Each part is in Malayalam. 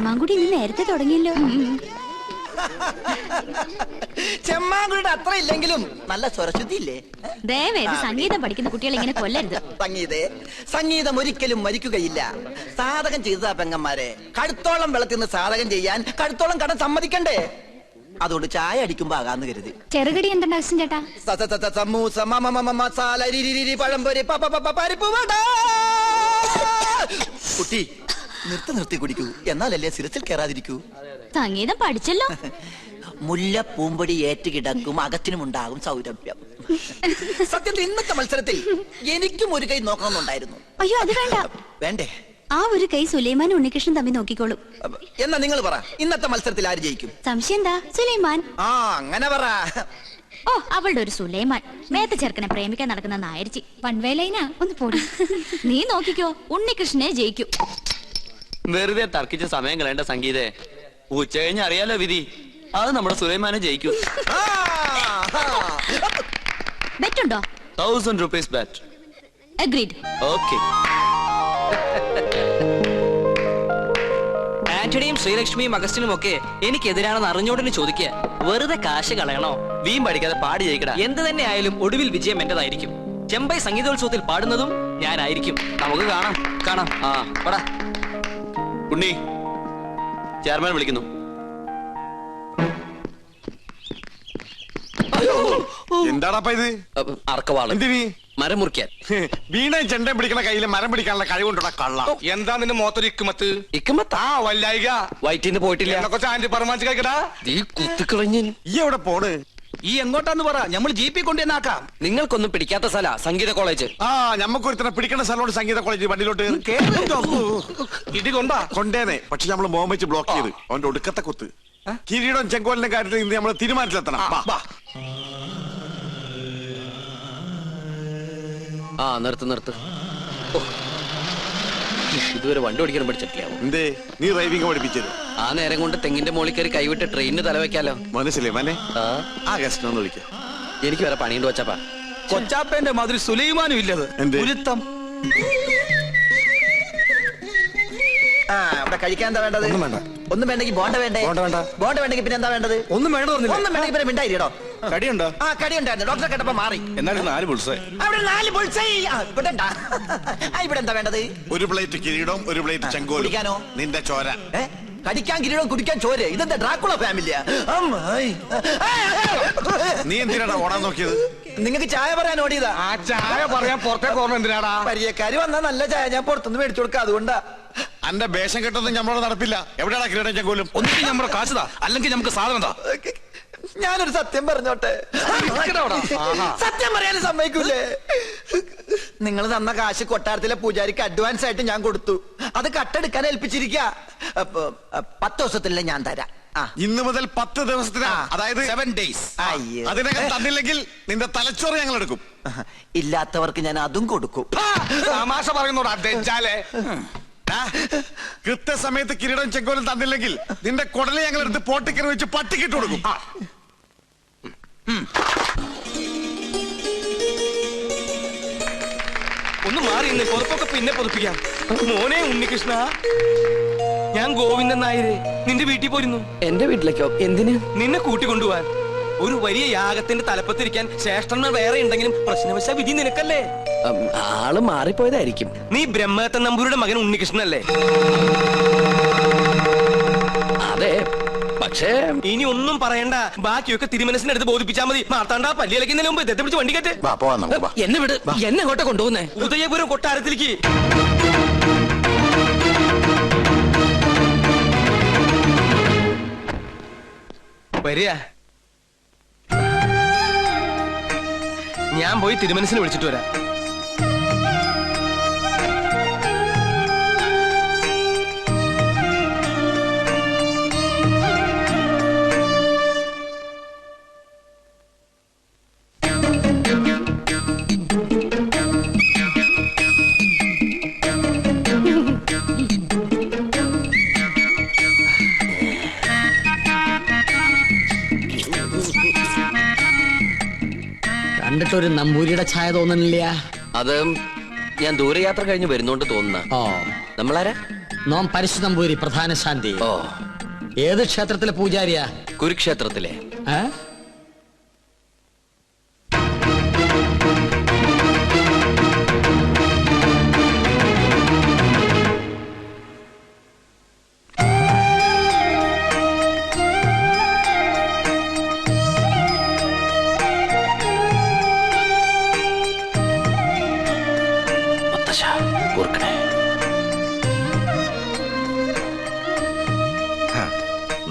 ചെമ്മാങ്കുടി ഇന്ന് നേരത്തെ തുടങ്ങിയല്ലോ. ചെമ്മാങ്കുടിയുടെ അത്ര ഇല്ലെങ്കിലും നല്ല സ്വരശുദ്ധി ഇല്ലേ? ദയവേത് സംഗീതം പഠിക്കുന്ന കുട്ടികൾ ഇങ്ങനെ കൊല്ലരുത്. സംഗീതം ഒരിക്കലും മരിക്കുകയില്ല. സാധകം ചെയ്തതാ പെങ്ങന്മാരെ. കഴുത്തോളം വെള്ളത്തിൽ നിന്ന് സാധകം ചെയ്യാൻ കഴുത്തോളം കടം സമ്മതിക്കണ്ടേ? അതുകൊണ്ട് ചായ അടിക്കുമ്പോ ആകാന്ന് കരുതി. ചെറുകടി എന്തുണ്ട് അച്ഛൻ ചേട്ടാ? സമൂസ മസാല പഴംപൊരി പരിപ്പ് വട. കുട്ടി നിർത്തി കുടിക്കൂ, എന്നാലല്ലേ സിരസിൽ കയറാതിരിക്കൂ. സംഗീതം പഠിച്ചല്ലോ. മുല്ല പൂമ്പൊടി ഏറ്റുകിടക്കും അകത്തിനുമുണ്ടാകും സൗരഭ്യം. സത്യത്തിൽ ഇന്നത്തെ മത്സരത്തിൽ എനിക്കും ഒരു കൈ നോക്കണമെന്നുണ്ടായിരുന്നു. അയ്യോ അത് വേണ്ട. വേണ്ടേ? ആ ഒരു കൈ സുലൈമാൻ ഉണ്ണികൃഷ്ണൻ തമ്മിൽ നോക്കിക്കോളും. എന്നാ നിങ്ങൾ പറ, ഇന്നത്തെ മത്സരത്തിൽ ആര് ജയിക്കും? സംശയം എന്താ? സുലൈമാൻ. ആ അങ്ങനെ പറ. ഓ അവളുടെ ഒരു സുലൈമാൻ മേത്ത ചെറുക്കനെ പ്രേമിക്കാൻ നടക്കുന്ന നായരിച്ചി പൺവേലൈനാ. ഒന്ന് പോടി. നീ നോക്കിക്കോ, ഉണ്ണികൃഷ്ണനെ ജയിക്കും. വെറുതെ തർക്കിച്ച സമയം കളയേണ്ട സംഗീതേ. ഉച്ച കഴിഞ്ഞ് അറിയാലോ വിധി. അത് നമ്മുടെ സുലൈമാനെ ജയിക്കും. ബെറ്റുണ്ടോ? 1000 rupees bet. അഗ്രീഡ്. ഓക്കെ. ആന്റണിയും ശ്രീലക്ഷ്മിയും അഗസ്റ്റിനും ഒക്കെ എനിക്കെതിരാണെന്ന് അറിഞ്ഞോടിന് ചോദിക്കുക. വെറുതെ കാശ് കളയണോ? വീം പഠിക്കാതെ പാടി ജയിക്കടാ. എന്ത് തന്നെ ആയാലും ഒടുവിൽ വിജയം എന്റേതായിരിക്കും. ചെമ്പൈ സംഗീതോത്സവത്തിൽ പാടുന്നതും ഞാനായിരിക്കും. നമുക്ക് കാണാം. കാണാം. ആ പടാ. ഉണ്ണി, ചെയർമാൻ വിളിക്കുന്നു. എന്താടാ ഇത്? അർക്കവാള്. എന്തിനി? മരം മുറിക്കാൻ. വീണ ചെണ്ട പിടിക്കണ കയ്യില് മരം പിടിക്കാനുള്ള കഴിവുണ്ടോടാ കള്ള? എന്താ നിന്റെ മോത്തൊരു ഇക്കുമത്ത്? ഇക്കമത്താ വല്ലായിക വയറ്റിന്ന് പോയിട്ടില്ല. കൊച്ചു ആന്റി പറമാച്ച് കഴിക്കടാ. നീ കുത്തിക്കളഞ്ഞ. ഈ എവിടെ പോണ്? ഈ എങ്ങോട്ടാന്ന് പറ, നമ്മൾ ജീപ്പി കൊണ്ടുവന്നാക്കാം. നിങ്ങൾക്കൊന്നും പിടിക്കാത്ത സ്ഥല സംഗീത കോളേജ്. ആ ഞമ്മക്കൊരുത്തനെ പിടിക്കണ സ്ഥലത്തോട് സംഗീത കോളേജ് വണ്ടിയിലോട്ട് ഇടി കൊണ്ടാ കൊണ്ടേനെ. പക്ഷെ നമ്മള് മോഹം വെച്ച് ബ്ലോക്ക് ചെയ്ത് അവന്റെ ഒടുക്കത്തെ കുത്ത്. കിരീടം ചെങ്കോലിന്റെ കാര്യത്തിൽ ഇന്ന് നമ്മള് തീരുമാനത്തിലെത്തണം. ആ നിർത്ത്. ഇതുവരെ വണ്ടി ഓടിക്കാനും പഠിച്ചിട്ടില്ല. എന്തേ നീ ഡ്രൈവിംഗ് പഠിപ്പിച്ചത്? ആ നേരം കൊണ്ട് തെങ്ങിന്റെ മോളിൽ കയറി കൈവിട്ട് ട്രെയിനിന് തലവെക്കാലോ. മനസ്സിലേ മനെ? ആ ഗസ്റ്റ് ഒന്ന് വിളിക്കാം. എനിക്ക് വേറെ പണിയുണ്ട് വച്ചാപ്പാ. കൊച്ചാപ്പേന്റെ മാതിരി സുലൈമാനും ഇല്ലത്. ഗുരുത്തം. ഇവിടെ കഴിക്കാൻ എന്താ വേണ്ടത്? ഒന്നും വേണ്ട. ഒന്നും വേണ്ടെങ്കിൽ ബോണ്ട വേണ്ടേ? ബോണ്ട വേണ്ടെങ്കിൽ പിന്നെ എന്താ വേണ്ടത്? ഒന്നും വേണ്ട. ഒന്നും വേണ്ടെങ്കിൽ പിന്നെ മിണ്ടായിട്ടോ. കടിയുണ്ടോ? ആ കടി ഉണ്ടായിരുന്നു. ഡോക്ടറെ കേട്ടപ്പോ മാറി. എന്നാലും 4 ബുൾസേ. അവിടെ 4 ബുൾസൈ. ഇവിടെ ഇവിടെ എന്താ വേണ്ടത്? ഒരു പ്ലേറ്റ് കിരീടം, ഒരു പ്ലേറ്റ് ചെങ്കോൽ. കുടിക്കാനോ? നിന്റെ ചോര. കടിക്കാൻ കിരീടം, കുടിക്കാൻ ചോര. ഇതെന്താ ഡ്രാക്കുള ഫാമിലിയാ? നീ എന്തിനാടാ ഓടാൻ നോക്കിയത്? നിങ്ങൾക്ക് ചായ പറയാൻ ഓടിയതാ. ആ ചായ പറയാൻ പുറത്തേക്ക് ഓർമ്മ എന്തിനാടാ? പരിചയക്കാര് വന്നാ നല്ല ചായ ഞാൻ പുറത്തുനിന്ന് മേടിച്ചു കൊടുക്കാം, അതുകൊണ്ടാ. അന്റെ വേഷം കെട്ടൊന്നും നമ്മളോട് നടപ്പില്ല. എവിടെയാടാ കിരീടം ചെങ്കോലും? ഒന്നിട്ട് നമ്മുടെ കാശുതാ, അല്ലെങ്കിൽ നമുക്ക് സാധനം താ. ഞാനൊരു സത്യം പറഞ്ഞോട്ടെ? സത്യം പറയാനും സമ്മതിക്കൂലേ? നിങ്ങൾ തന്ന കാശ് കൊട്ടാരത്തിലെ പൂജാരിക്ക് അഡ്വാൻസ് ആയിട്ട് ഞാൻ കൊടുത്തു. അത് കട്ടെടുക്കാൻ ഏൽപ്പിച്ചിരിക്ക. 10 ദിവസത്തിലെ ഞാൻ തരാം. ഇന്ന് മുതൽ 10 ദിവസത്തിനാ, അതായത് 7 days. അതിനകം തന്നില്ലെങ്കിൽ നിന്റെ തലച്ചോറ് ഞങ്ങൾ എടുക്കും. ഇല്ലാത്തവർക്ക് ഞാൻ അതും കൊടുക്കും. തമാശ പറയുന്നോടാ തെറ്റാലേ. കൃത്യസമയത്ത് കിരീടം ചെങ്കോലും തന്നില്ലെങ്കിൽ നിന്റെ കുടലെ ഞങ്ങൾ എടുത്ത് പോട്ടിക്കറി വെച്ച് പട്ടിക്കിട്ട് കൊടുക്കും. ഒന്ന് മാറി ഇന്ന് പുറത്തൊക്കെ പിന്നെ പൊതുപ്പിക്കാം. മോനെ ഉണ്ണികൃഷ്ണ, ഞാൻ ഗോവിന്ദൻ നായര് നിന്റെ വീട്ടിൽ പോയിരുന്നു. എന്റെ വീട്ടിലേക്കോ? എന്തിന്? നിന്നെ കൂട്ടിക്കൊണ്ടുപോവാൻ. ഒരു വലിയ യാഗത്തിന്റെ തലപ്പത്തിരിക്കാൻ ശ്രേഷ്ഠന്മാർ വേറെ ഉണ്ടെങ്കിലും പ്രശ്നവശ വിധി നിനക്കല്ലേ. ആള് മാറിപ്പോയതായിരിക്കും. നീ ബ്രഹ്മദത്തൻ നമ്പൂരിയുടെ മകൻ ഉണ്ണികൃഷ്ണനല്ലേ? അതെ, പക്ഷേ ഇനി ഒന്നും പറയണ്ട. ബാക്കിയൊക്കെ തിരുമനസിനടുത്ത് ബോധിപ്പിച്ചാൽ മതി. മാർത്താണ്ട പല്ലിയിലക്കുന്നതിന് മുമ്പ് ഇതത്തെ പിടിച്ച് വണ്ടി കെട്ട്. എന്നെ വിട്. എന്നെ അങ്ങോട്ടെ കൊണ്ടുപോകുന്നേ? ഉദയപുരം കൊട്ടാരത്തിലേക്ക്. വരിക. ഞാൻ പോയി തിരുമനസിനെ വിളിച്ചിട്ട് വരാം. കണ്ടിട്ടൊരു നമ്പൂരിയുടെ ഛായ തോന്നണില്ല. അത് ഞാൻ ദൂരയാത്ര കഴിഞ്ഞ് വരുന്നോണ്ട് തോന്നുന്ന. ഓ നമ്മളാരാ? നോം പരിശുദ്ധംപൂരി പ്രധാന ശാന്തി. ഓ, ഏത് ക്ഷേത്രത്തിലെ പൂജാരിയാ? കുരുക്ഷേത്രത്തിലെ. ഏ?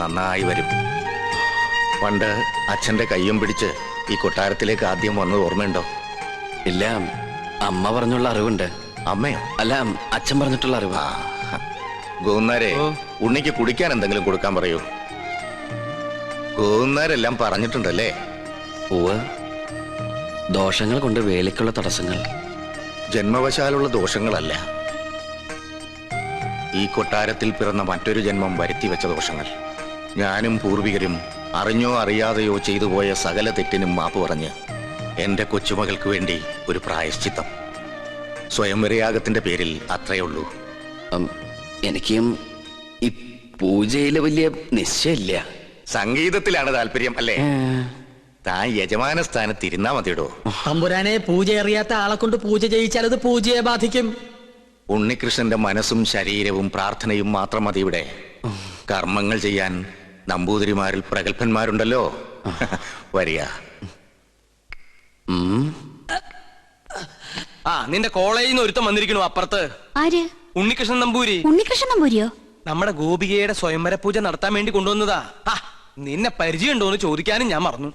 നന്നായി വരും. പണ്ട് അച്ഛന്റെ കയ്യും പിടിച്ച് ഈ കൊട്ടാരത്തിലേക്ക് ആദ്യം വന്നത് ഓർമ്മയുണ്ടോ? ഇല്ല, അമ്മ പറഞ്ഞുള്ള അറിവുണ്ട്. അമ്മയോ? അല്ല, അച്ഛൻ പറഞ്ഞിട്ടുള്ള അറിവ്. ഗോന്നാരെ, ഉണ്ണിക്ക് കുടിക്കാൻ എന്തെങ്കിലും കൊടുക്കാൻ പറയൂ. ഗോന്നാരെല്ലാം പറഞ്ഞിട്ടുണ്ടല്ലേ? ഉവ്വ്. ദോഷങ്ങൾ കൊണ്ട് വേലിക്കുള്ള തടസ്സങ്ങൾ. ജന്മവശാലുള്ള ദോഷങ്ങളല്ല, ഈ കൊട്ടാരത്തിൽ പിറന്ന മറ്റൊരു ജന്മം വരുത്തി വെച്ച ദോഷങ്ങൾ. ഞാനും പൂർവികരും അറിഞ്ഞോ അറിയാതെയോ ചെയ്തു പോയ സകല തെറ്റിനും മാപ്പ് പറഞ്ഞ് എന്റെ കൊച്ചുമകൾക്ക് വേണ്ടി ഒരു പ്രായശ്ചിത്തം. സ്വയംവരയാഗത്തിന്റെ പേരിൽ അത്രയേ ഉള്ളൂ. എനിക്കും ഈ പൂജയില് വലിയ നിശ്ചയില്ല. സംഗീതത്തിലാണ് താല്പര്യം അല്ലേ? താൻ യജമാന സ്ഥാനത്ത് ഇരുന്നാ മതിയിടോ. തമ്പുരാനെ, പൂജ അറിയാത്ത ആളെ കൊണ്ട് പൂജ ചെയ്യിച്ചാൽ അത് പൂജയെ ബാധിക്കും. ഉണ്ണികൃഷ്ണന്റെ മനസ്സും ശരീരവും പ്രാർത്ഥനയും മാത്രം മതി ഇവിടെ. കർമ്മങ്ങൾ ചെയ്യാൻ നമ്പൂതിരിമാരിൽ പ്രഗത്ഭന്മാരുണ്ടല്ലോ. വരിക. ആ, നിന്റെ കോളേജിൽ നിന്ന് ഒരുത്തം വന്നിരിക്കണു അപ്പുറത്ത്. ആര്? ഉണ്ണികൃഷ്ണൻ നമ്പൂരി. ഉണ്ണികൃഷ്ണൻ നമ്പൂരിയോ? നമ്മുടെ ഗോപികയുടെ സ്വയംവര പൂജ നടത്താൻ വേണ്ടി കൊണ്ടുവന്നതാ. ആ, നിന്നെ പരിചയമുണ്ടോ എന്ന് ചോദിക്കാനും ഞാൻ മറന്നു.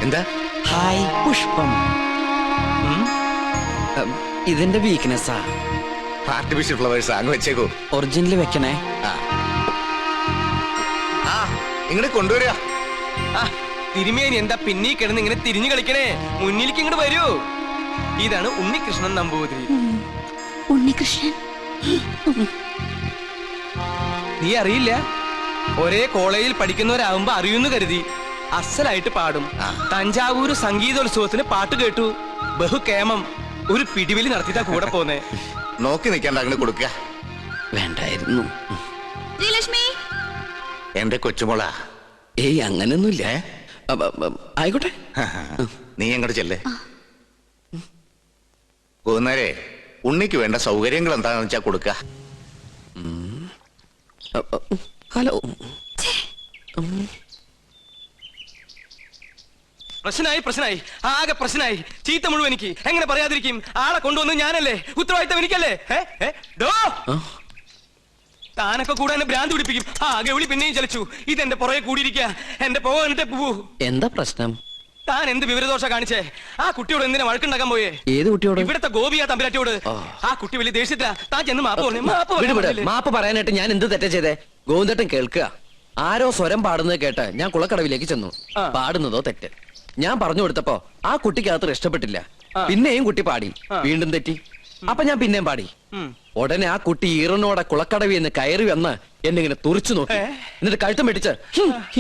എന്താ? ഹായ് പുഷ്പം. ഇതിന്റെ വീക്ക്നെസ്സാ. ആർട്ടിഫിഷ്യൽ ഫ്ലവേഴ്സ് അങ്ങ് വെച്ചേക്കോ. ഒറിജിനൽ വെക്കണേ. ആ, ഇങ്ങോട്ട് കൊണ്ടുവരിക. ആ, തിരുമേനി എന്താ പിന്നീ കിടന്ന് ഇങ്ങനെ തിരിഞ്ഞു കളിക്കണേ? മുന്നിലേക്ക് ഇങ്ങോട്ട് വരൂ. ഇതാണ് ഉണ്ണികൃഷ്ണൻ നമ്പൂതിരി. ഉണ്ണികൃഷ്ണൻ? നീ അറിയില്ല? ഒരേ കോളേജിൽ പഠിക്കുന്നവരാകുമ്പോ അറിയുന്നു കരുതി. അസലായിട്ട് പാടും. തഞ്ചാവൂര് സംഗീതോത്സവത്തിന് പാട്ട് കേട്ടു. ബഹുകേമം. ഒരു പിടിവലി നടത്തിയിട്ടാ കൂടെ പോന്നേ. നോക്കി നിൽക്കാണ്ട് അങ്ങനെ കൊടുക്കുക. വേണ്ടായിരുന്നു. ശ്രീലക്ഷ്മി, എന്റെ കൊച്ചുമോളാ. ഏയ്, അങ്ങനെയൊന്നുമില്ല. ആയിക്കോട്ടെ. നീ അങ്ങോട്ട് ചെല്ലേ. പോകുന്നേരെ ഉണ്ണിക്ക് വേണ്ട സൗകര്യങ്ങൾ എന്താണെന്ന് വെച്ചാ കൊടുക്ക. ഹലോ. പ്രശ്നമായി ആകെ പ്രശ്നമായി. ചീത്ത മുഴുവൻ എനിക്ക്. എങ്ങനെ പറയാതിരിക്കും? ആളെ കൊണ്ടുവന്ന് ഞാനല്ലേ, ഉത്തരവാദിത്തം എനിക്കല്ലേ. താനൊക്കെ കൂടെ എന്നെ ഭ്രാന്ത് പിടിപ്പിക്കും. ആകെ വിളി പിന്നെയും ചലിച്ചു. ഇതെന്റെ പുറകെ കൂടിയിരിക്കുക. എന്റെ പോകട്ടെ പൂ. എന്താ പ്രശ്നം? താൻ എന്ത് വിവരദോഷ കാണിച്ചേ? ആ കുട്ടിയോട് എന്തിനാ വഴക്കുണ്ടാക്കാൻ പോയേ? ഏത് കുട്ടിയോട്? ഇവിടത്തെ ഗോപിയാ തമ്പുരാറ്റിയോട്. ആ കുട്ടി വലിയ ദേഷ്യത്തിലാ. താൻ ചെന്ന് മാപ്പ് പറഞ്ഞു. മാപ്പ് പറയാനായിട്ട് ഞാൻ എന്ത് തെറ്റാ ചെയ്തേ? ഗോവിന്ദേട്ടൻ കേൾക്കുക. ആരോ സ്വരം പാടുന്നത് കേട്ട് ഞാൻ കുളക്കടവിലേക്ക് ചെന്നു. പാടുന്നതോ തെറ്റ്. ഞാൻ പറഞ്ഞു കൊടുത്തപ്പോ ആ കുട്ടിക്കകത്ത് ഇഷ്ടപ്പെട്ടില്ല. പിന്നെയും കുട്ടി പാടി. വീണ്ടും തെറ്റി. അപ്പൊ ഞാൻ പിന്നെയും പാടി. ഉടനെ ആ കുട്ടി ഈറനോടെ കുളക്കടവിൽ നിന്ന് കയറി വന്ന് എന്നെ ഇങ്ങനെ തുറിച്ചു നോക്കി. എന്നിട്ട് കഴുത്തം പിടിച്ച്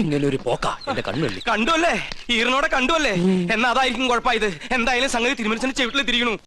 ഇങ്ങനെ ഒരു പോക്ക എന്റെ കണ്ണുള്ളി. കണ്ടുവല്ലേ? ഈറനോടെ കണ്ടുവല്ലേ? എന്നാ അതായിരിക്കും കുഴപ്പമായത്. എന്തായാലും സംഗതി തിരുമനസിന്റെ ചെവിട്ടിൽ തിരിയണു.